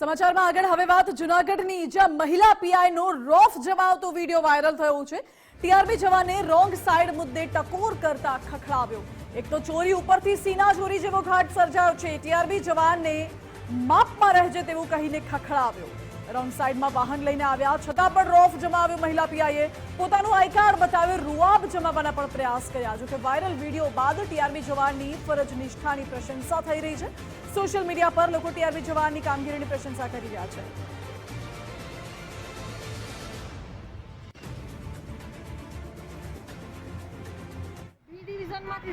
સમાચારમાં આગળ હવે વાત જૂનાગઢની, જ્યાં મહિલા પીઆઈનો રોફ જમાવતો વિડીયો વાયરલ થયો છે। ટીઆરબી જવાને રોંગ સાઈડ મુદ્દે ટકોર કરતા ખખડાવ્યો। એક તો ચોરી ઉપરથી સીના ચોરી જેવો ઘાટ સર્જાયો છે। ટીઆરબી જવાનને માપમાં રહેજે તેવું કહીને ખખડાવ્યો। રોંગ સાઈડમાં વાહન લઈને આવ્યા છતાં પણ રોફ જમાવ્યો। મહિલા પીઆઈએ પોતાનું આઈ કાર્ડ બતાવ્યો, રૂઆબ જમાવવાના પણ પ્રયાસ કર્યા। જોકે વાયરલ વિડીયો બાદ ટીઆરબી જવાનની ફરજ નિષ્ઠાની પ્રશંસા થઈ રહી છે। સોશિયલ મીડિયા પર લોકો ટીઆરબી જવાનની કામગીરીની પ્રશંસા કરી રહ્યા છે।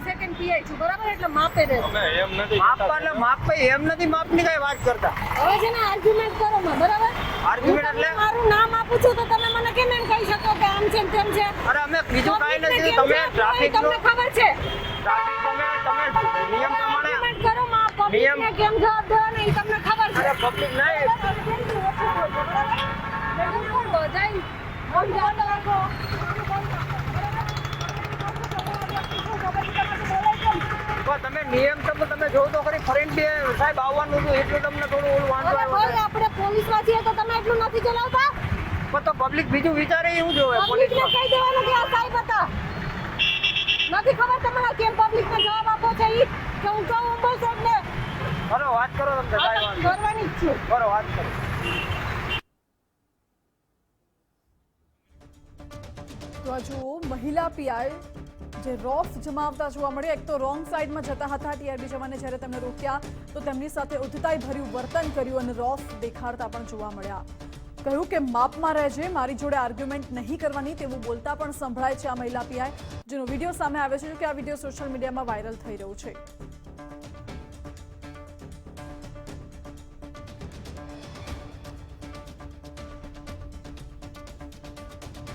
સેકન્ડ પીઆઈ છું બરાબર, એટલે માપે દે અમે એમ નથી માપવાને માપે એમ નથી માપની કઈ વાત કરતા। હવે છે ને આર્ગ્યુમેન્ટ કરો માં બરાબર, આર્ગ્યુમેન્ટ એટલે મારું નામ આપું છું તો તમે મને કેમ એમ કહી શકો કે આમ છે તેમ છે? અરે અમે બીજું કાઈ નથી, તમે ટ્રાફિક તમને ખબર છે, ટ્રાફિક તમે નિયમ પ્રમાણે આર્ગ્યુમેન્ટ કરો માં પબ્લિક ને કેમ જવાબ દેવાનો એ તમને ખબર છે? અરે પબ્લિક નહીં કોણ બધાઈ કોણ જાતો રાખો તમે નિયમ તમે જો તો ખરી ફરેન બે સાહેબ આવવાનું હતું એટલે તમને થોડું ઓલું વાંધો આવ્યો। આપણે પોલીસમાં છીએ તો તમે એટલું નથી ચલાવતા, પણ તો પબ્લિક બીજું વિચારે એવું જોવે। પોલીસને કહી દેવાનું કે આ સાહેબ હતા, નથી ખબર તમને કેમ પબ્લિકને જવાબ આપો છે ઈ કે હું કહું બોલ સાહેબને બરો વાત કરો, તમને સાહેબ કરવાની જ છે બરો વાત કરો। તો આ જુઓ મહિલા પીઆઈ જે રોફ જમાવતા જોવા મળ્યા। એક તો રોંગ સાઈડમાં જતા હતા ટીઆરબી જવાને, જ્યારે તેમને રોક્યા તો તેમની સાથે ઉદ્ધતાઈ ભર્યું વર્તન કર્યું અને રોફ દેખાડતા પણ જોવા મળ્યા। કહ્યું કે માપમાં રહેજે, મારી જોડે આર્ગ્યુમેન્ટ નહીં કરવાની તેવું બોલતા પણ સંભળાય છે આ મહિલા પીઆઈ, જેનો વિડીયો સામે આવ્યો છે। કે આ વિડીયો સોશિયલ મીડિયામાં વાયરલ થઈ રહ્યો છે।